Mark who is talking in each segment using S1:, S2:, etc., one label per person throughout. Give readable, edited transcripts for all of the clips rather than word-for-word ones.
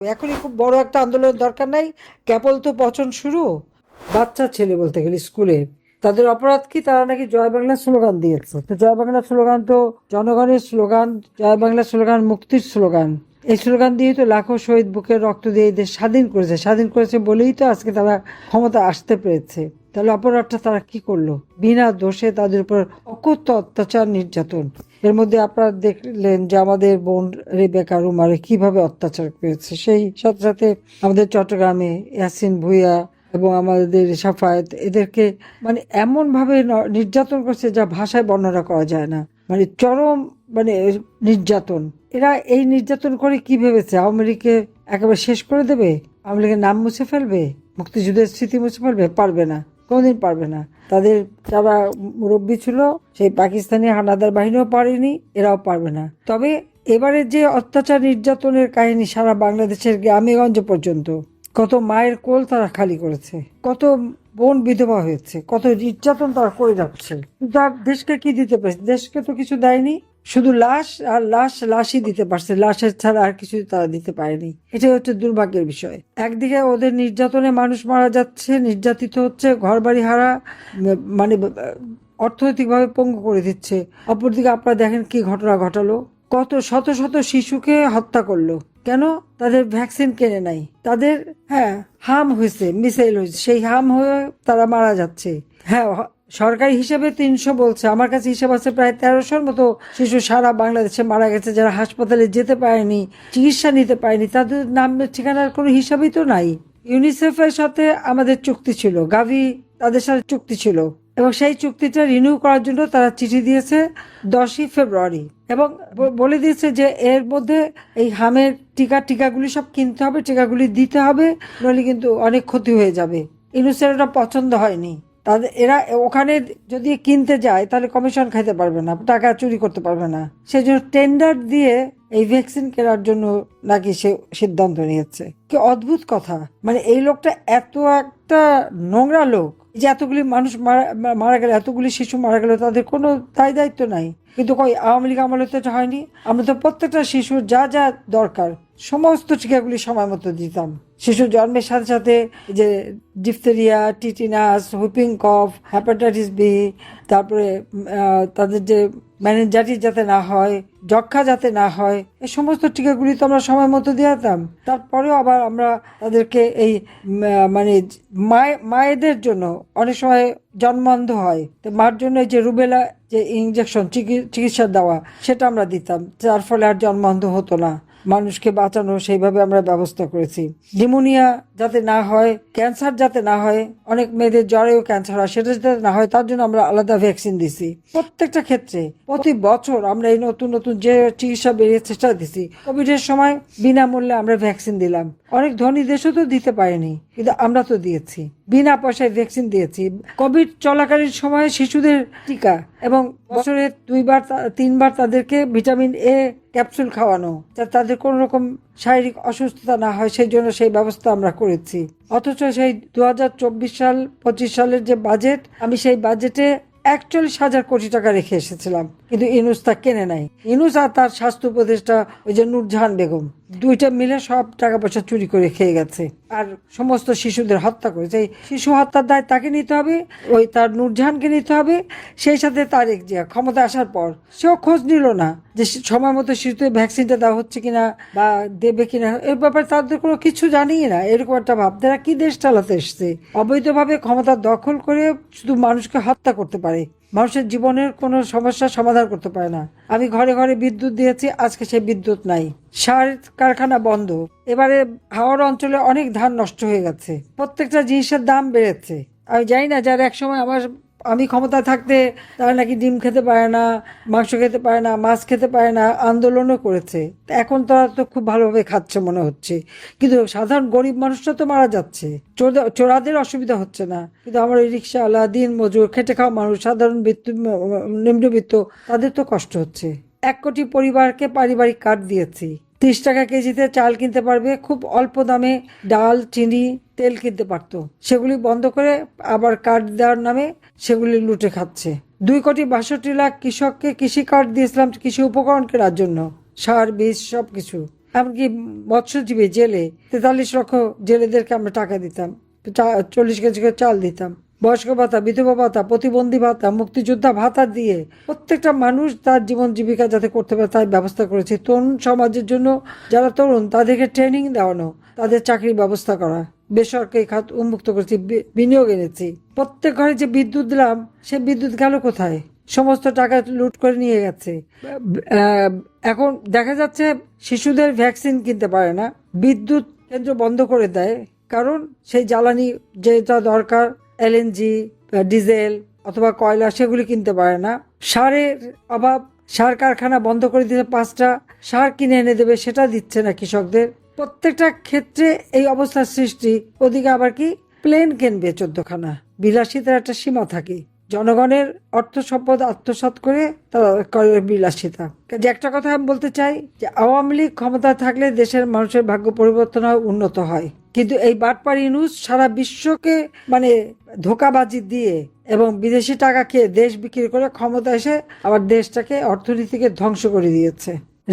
S1: এখনই খুব বড় একটা আন্দোলনের দরকার নাই, কেবল তো পচন শুরু। বাচ্চা ছেলে বলতে গেলে স্কুলে তাদের অপরাধ কি? তারা নাকি জয় বাংলা স্লোগান দিয়েছে। তো জয় বাংলা স্লোগান তো জনগণের স্লোগান, জয় বাংলা স্লোগান মুক্তির স্লোগান। এই স্লোগান দিয়ে তো লাখো শহীদ বুকের রক্ত দিয়ে এই দেশ স্বাধীন করেছে বলেই তো আজকে তারা ক্ষমতা আসতে পেরেছে। তাহলে অপরাধটা তারা কি করলো? বিনা দোষে তাদের উপর অকথ্য অত্যাচার, নির্যাতন। এর মধ্যে আপনারা দেখলেন যে আমাদের বোন রেবেকা রুমারে কিভাবে অত্যাচার করেছে। সেই সাথে সাথে আমাদের চট্টগ্রামে ইয়াসিন ভুইয়া এবং আমাদের সাফায়েত, এদেরকে মানে এমন ভাবে নির্যাতন করছে যা ভাষায় বর্ণনা করা যায় না। মানে চরম মানে নির্যাতন। এরা এই নির্যাতন করে কি ভেবেছে আওয়ামী লীগকে একেবারে শেষ করে দেবে, আওয়ামী লীগের নাম মুছে ফেলবে, মুক্তিযুদ্ধের স্মৃতি মুছে ফেলবে? পারবে না, কোনোদিন পারবে না। তাদের যারা মুরব্বী ছিল সেই পাকিস্তানি হানাদার বাহিনীও পারেনি, এরাও পারবে না। তবে এবারে যে অত্যাচার নির্যাতনের কাহিনী সারা বাংলাদেশের গ্রামেগঞ্জ পর্যন্ত, কত মায়ের কোল তারা খালি করেছে, কত বোন বিধবা হয়েছে, কত নির্যাতন তারা করে যাচ্ছে। তার দেশকে কি দিতে পারছে? দেশকে তো কিছু দেয়নি, শুধু লাশ আর লাশই দিতে পারছে, লাশের ছাড়া আর কিছু তারা দিতে পারেনি। এটাই হচ্ছে দুর্ভাগ্যের বিষয়। একদিকে ওদের নির্যাতনে মানুষ মারা যাচ্ছে, নির্যাতিত হচ্ছে, ঘর বাড়ি হারা, মানে অর্থনৈতিকভাবে পঙ্গু করে দিচ্ছে। অপরদিকে আপনারা দেখেন কি ঘটনা ঘটালো, কত শত শত শিশুকে হত্যা করলো। কেন? তাদের ভ্যাকসিন কেনে নাই। তাদের হাম হয়েছে, মিসাইল হয়েছে, সেই হাম হয়ে তারা মারা যাচ্ছে। সরকারি হিসাবে 300 বলছে, আমার কাছে হিসাব আছে প্রায় 1300-র মতো শিশু সারা বাংলাদেশে মারা গেছে, যারা হাসপাতালে যেতে পারেনি, চিকিৎসা নিতে পারেনি। তাদের নাম ঠিকানার কোনো হিসাবই তো নাই। ইউনিসেফের সাথে আমাদের চুক্তি ছিল, গাভি তাদের সাথে চুক্তি ছিল, এবং সেই চুক্তিটা রিনিউ করার জন্য তারা চিঠি দিয়েছে 10ই ফেব্রুয়ারি, এবং বলে দিয়েছে যে এর মধ্যে এই হামের টিকাগুলি সব কিনতে হবে, টিকাগুলি দিতে হবে, নইলে কিন্তু অনেক ক্ষতি হয়ে যাবে। ইউনিসেফের ওটা পছন্দ হয়নি। তাদের এরা ওখানে যদি কিনতে যায় তাহলে কমিশন খাইতে পারবে না, টাকা চুরি করতে পারবে না। সেই জন্য টেন্ডার দিয়ে এই ভ্যাকসিন কেনার জন্য নাকি সে সিদ্ধান্ত নিয়েছে। কি অদ্ভুত কথা! মানে এই লোকটা এত একটা নোংরা লোক যে এতগুলি মানুষ মারা গেল, এতগুলি শিশু মারা গেল, তাদের কোনো দায়িত্ব নাই। কিন্তু কই আওয়ামী লীগ আমলে তো এটা হয়নি। আমরা তো প্রত্যেকটা শিশুর যা যা দরকার সমস্ত টিকাগুলি সময় মতো দিতাম। শিশু জন্মের সাথে সাথে যে ডিপথেরিয়া, টিটিনাস, হুইপিং কফ, হেপাটাইটিস বি, তারপরে তাদের যে মেনিনজাইটিস যাতে না হয়, যক্ষা যাতে না হয়, এই সমস্ত টিকাগুলি তো আমরা সময় মতো দিতাম। তারপরেও আবার আমরা তাদেরকে এই মানে মায়েদের জন্য অনেক সময় জন্মান্ধ হয়, তো মার জন্য এই যে রুবেলা যে ইনজেকশন চিকিৎসা দেওয়া, সেটা আমরা দিতাম, যার ফলে আর জন্মান্ধ হতো না। মানুষকে বাঁচানো সেইভাবে আমরা ব্যবস্থা করেছি। নিউমোনিয়া যাতে না হয়, ক্যান্সার যাতে না হয়, অনেক মেয়েদের জ্বরেও ক্যান্সার হয়, সেটা যাতে না হয় তার জন্য আমরা আলাদা ভ্যাকসিন দিছি। প্রত্যেকটা ক্ষেত্রে প্রতি বছর আমরা এই নতুন নতুন যে চিকিৎসা বেরিয়েছে সেটা দিছি। কোভিডের সময় বিনামূল্যে আমরা ভ্যাকসিন দিলাম। অনেক ধনী দেশও তো দিতে পারেনি, কিন্তু আমরা তো দিয়েছি, বিনা পয়সায় ভ্যাকসিন দিয়েছি। কোভিড চলাকালীন সময়ে শিশুদের টিকা, এবং বছরে 2-3 বার তাদেরকে ভিটামিন এ ক্যাপসুল খাওয়ানো, যাতে তাদের কোনো রকম শারীরিক অসুস্থতা না হয়, সেই জন্য সেই ব্যবস্থা আমরা করেছি। অথচ সেই 2024-25 সালের যে বাজেট, আমি সেই বাজেটে 41,000 কোটি টাকা রেখে এসেছিলাম, কিন্তু ইনুস তা কেনে নাই। ইনুস আর তার স্বাস্থ্য উপদেষ্টা ওই যে নূরজাহান বেগম, দুইটা মিলে সব টাকা পয়সা চুরি করে খেয়ে গেছে, আর সমস্ত শিশুদের হত্যা করেছে। শিশু হত্যার দায় তাকে নিতে হবে, ওই তার নূরজাহানকে নিতে হবে। সেই সাথে তারেক জিয়া ক্ষমতা আসার পর সেও খোঁজ নিল না যে সময় মতো শিশুদের ভ্যাকসিনটা দেওয়া হচ্ছে কিনা বা দেবে কিনা, এর ব্যাপারে তাদের কোনো কিছু জানিই না। এরকম একটা ভাব, তারা কি দেশ চালাতে এসছে? অবৈধভাবে ক্ষমতা দখল করে শুধু মানুষকে হত্যা করতে পারে, মানুষের জীবনের কোনো সমস্যার সমাধান করতে পারে না। আমি ঘরে ঘরে বিদ্যুৎ দিয়েছি, আজকে সেই বিদ্যুৎ নাই। সার কারখানা বন্ধ। এবারে হাওড় অঞ্চলে অনেক ধান নষ্ট হয়ে গেছে। প্রত্যেকটা জিনিসের দাম বেড়েছে। আমি জানি না, যারা একসময় আমি ক্ষমতা থাকতে তারা নাকি ডিম খেতে পারে না, মাংস খেতে পারে না, মাছ খেতে পারে না, আন্দোলনও করেছে। এখন তারা তো খুব ভালোভাবে খাচ্ছে মনে হচ্ছে, কিন্তু সাধারণ গরিব মানুষরা তো মারা যাচ্ছে। চোরাদের অসুবিধা হচ্ছে না, কিন্তু আমার এই রিক্সাওয়ালা, দিন মজুর, খেটে খাওয়া মানুষ, সাধারণ নিম্নবিত্ত, তাদের তো কষ্ট হচ্ছে। 1 কোটি পরিবারকে পারিবারিক কার্ড দিয়েছি। 30 টাকা কেজিতে চাল কিনতে পারবে, খুব অল্প দামে ডাল, চিনি, তেল কিনতে পারতো। সেগুলি বন্ধ করে আবার কার্ড দেওয়ার নামে সেগুলি লুটে খাচ্ছে। 2,62,00,000 কৃষককে কৃষি কার্ড দিয়েছিলাম কৃষি উপকরণ কেনার জন্য, সার, বীজ, সবকিছু। এমনকি মৎস্যজীবী জেলে 43 লক্ষ জেলেদেরকে আমরা টাকা দিতাম, 40 কেজি করে চাল দিতাম। বয়স্ক ভাতা, বিধবা ভাতা, প্রতিবন্ধী ভাতা, মুক্তিযোদ্ধা ভাতা দিয়ে প্রত্যেকটা মানুষ তার জীবন জীবিকা যাতে করতে পারে তাই ব্যবস্থা করেছে। তরুণ সমাজের জন্য যারা তরুণ তাদেরকে ট্রেনিং দেওয়ানো, তাদের চাকরির ব্যবস্থা করা, বেসরকারি খাত উন্মুক্ত করেছি, বিনিয়োগ এনেছি। প্রত্যেক ঘরে যে বিদ্যুৎ দিলাম সে বিদ্যুৎ গেল কোথায়? সমস্ত টাকা লুট করে নিয়ে গেছে। এখন দেখা যাচ্ছে শিশুদের ভ্যাকসিন কিনতে পারে না, বিদ্যুৎ কেন্দ্র বন্ধ করে দেয়, কারণ সেই জ্বালানি যেটা দরকার এলএনজি, ডিজেল অথবা কয়লা সেগুলি কিনতে পারে না। সারের অভাব, সার কারখানা বন্ধ করে দিতে 5টা সার কিনে এনে দেবে, সেটা দিচ্ছে না কৃষকদের। প্রত্যেকটা ক্ষেত্রে এই অবস্থার সৃষ্টি। ওদিকে আবার কি প্লেন কিনবে 14খানা। বিলাসিতার একটা সীমা থাকে। জনগণের অর্থ সম্পদ আত্মসাৎ করে তারা করে বিলাসিতা। যে একটা কথা আমি বলতে চাই যে আওয়ামী লীগ ক্ষমতায় থাকলে দেশের মানুষের ভাগ্য পরিবর্তন হয়, উন্নত হয়। কিন্তু এই বাটপাড়ি নিউজ সারা বিশ্বকে মানে ধোঁকাবাজি দিয়ে এবং বিদেশি টাকা খেয়ে দেশ বিক্রি করে ক্ষমতা এসে আবার দেশটাকে অর্থনীতিকে ধ্বংস করে দিয়েছে।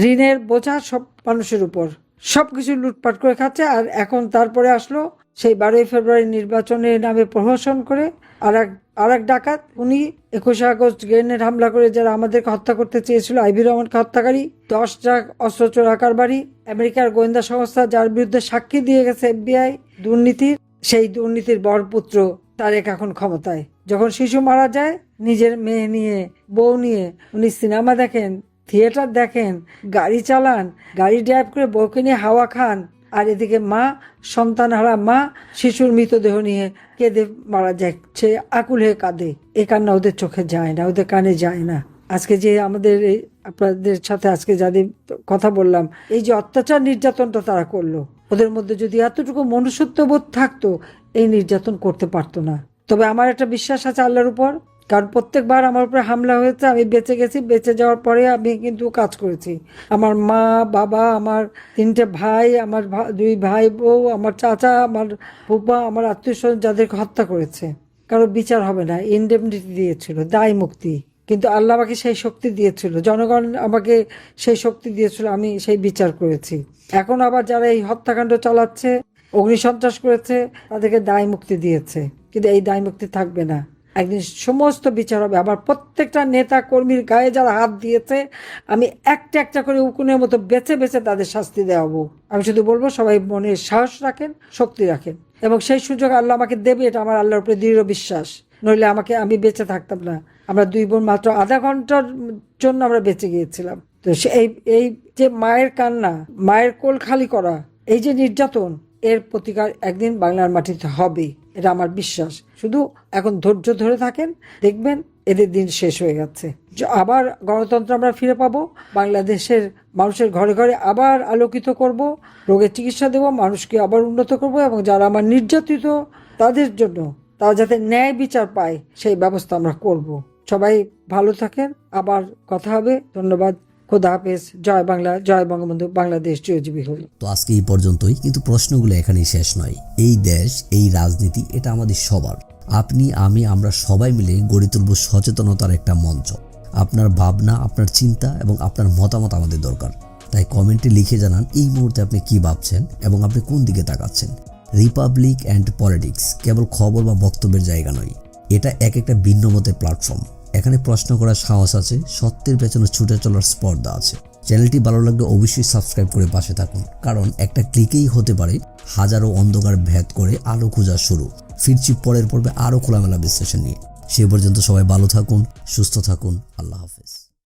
S1: ঋণের বোঝা সব মানুষের উপর, সবকিছু লুটপাট করে খাচ্ছে। আর এখন তারপরে আসলো সেই 12ই ফেব্রুয়ারি নির্বাচনের নামে প্রহসন করে আর এক ডাকাত, উনি 21শে আগস্ট গ্রেনেড হামলা করে যারা আমাদেরকে হত্যা করতে চেয়েছিল, আইভি রহমানকে হত্যাকারী, 10 ট্রাক অস্ত্র চোরা কারবারি, আমেরিকার গোয়েন্দা সংস্থা যার বিরুদ্ধে সাক্ষী দিয়ে গেছে FBI দুর্নীতির, সেই দুর্নীতির বরপুত্র তারেক এখন ক্ষমতায়। যখন শিশু মারা যায়, নিজের মেয়ে নিয়ে, বউ নিয়ে উনি সিনেমা দেখেন, থিয়েটার দেখেন, গাড়ি চালান, গাড়ি ড্রাইভ করে বউকে নিয়ে হাওয়া খান। আর এদিকে মা, সন্তানহারা মা শিশুর মৃতদেহ নিয়ে কেঁদে মারা যায়, সে আকুল হয়ে কাঁদে। এ কান্না ওদের চোখে যায় না, ওদের কানে যায় না। আজকে যে আমাদের আপনাদের সাথে আজকে যাদের কথা বললাম, এই যে অত্যাচার নির্যাতনটা তারা করলো, ওদের মধ্যে যদি এতটুকু মনুষ্যত্ববোধ থাকতো এই নির্যাতন করতে পারতো না। তবে আমার একটা বিশ্বাস আছে আল্লাহর উপর, কারণ প্রত্যেকবার আমার উপরে হামলা হয়েছে, আমি বেঁচে গেছি। বেঁচে যাওয়ার পরে আমি কিন্তু কাজ করেছি। আমার মা, বাবা, আমার 3টে ভাই, আমার 2 ভাই বউ, আমার চাচা, আমার ফুপা, আমার আত্মীয়স্বজন যাদেরকে হত্যা করেছে, কারো বিচার হবে না, ইনডেমনিটি দিয়েছিল, দায় মুক্তি। কিন্তু আল্লাহ আমাকে সেই শক্তি দিয়েছিল, জনগণ আমাকে সেই শক্তি দিয়েছিল, আমি সেই বিচার করেছি। এখন আবার যারা এই হত্যাকাণ্ড চালাচ্ছে, অগ্নিসন্ত্রাস করেছে, তাদেরকে দায় মুক্তি দিয়েছে। কিন্তু এই দায় মুক্তি থাকবে না, একদিন সমস্ত বিচার হবে। আবার প্রত্যেকটা নেতা কর্মীর গায়ে যারা হাত দিয়েছে, আমি একটা একটা করে উকুনের মতো বেছে বেছে তাদের শাস্তি দেওয়াবো। আমি শুধু বলবো সবাই মনে সাহস রাখেন, শক্তি রাখেন, এবং সেই সুযোগ আল্লাহ আমাকে দেবে, এটা আমার আল্লাহর উপরে দৃঢ় বিশ্বাস। নইলে আমি বেঁচে থাকতাম না। আমরা 2 বোন মাত্র আধা ঘন্টার জন্য আমরা বেঁচে গিয়েছিলাম। তো এই যে মায়ের কান্না, মায়ের কোল খালি করা, এই যে নির্যাতন, এর প্রতিকার একদিন বাংলার মাটিতে হবে, এটা আমার বিশ্বাস। শুধু এখন ধৈর্য ধরে থাকেন, দেখবেন এদের দিন শেষ হয়ে যাচ্ছে। আবার গণতন্ত্র আমরা ফিরে পাবো, বাংলাদেশের মানুষের ঘরে ঘরে আবার আলোকিত করব, রোগের চিকিৎসা দেব, মানুষকে আবার উন্নত করব, এবং যারা আমার নির্যাতিত তাদের জন্য তারা যাতে ন্যায় বিচার পায় সেই ব্যবস্থা আমরা করব। সবাই ভালো থাকেন, আবার কথা হবে। ধন্যবাদ, খোদা হাফেজ। জয় বাংলা, জয় বঙ্গবন্ধু, বাংলাদেশ চিরজীবী হোক।
S2: তো আজকে এই পর্যন্তই, কিন্তু প্রশ্নগুলো এখানেই শেষ নয়। এই দেশ, এই রাজনীতি, এটা আমাদের সবার। আপনি, আমি, আমরা সবাই মিলে গড়ে তুলব সচেতনতার একটা মঞ্চ। আপনার ভাবনা, আপনার চিন্তা এবং আপনার মতামত আমাদের দরকার। তাই কমেন্টে লিখে জানান এই মুহূর্তে আপনি কি ভাবছেন এবং আপনি কোন দিকে তাকাচ্ছেন। রিপাবলিক অ্যান্ড পলিটিক্স কেবল খবর বা বক্তব্যের জায়গা নয়, এটা একটা ভিন্ন মতের প্ল্যাটফর্ম। এখানে প্রশ্ন করার সাহস আছে, সত্যের পেছনে ছুটে চলার স্পর্ধা আছে। চ্যানেলটি ভালো লাগলে অবশ্যই সাবস্ক্রাইব করে পাশে থাকুন, কারণ একটা ক্লিকেই হতে পারে হাজারো অন্ধকার ভেদ করে আলো খোঁজা শুরু। ফিরছি পরের পর্বে আরও খোলামেলা বিশ্লেষণ নিয়ে। সে পর্যন্ত সবাই ভালো থাকুন, সুস্থ থাকুন। আল্লাহ হাফেজ।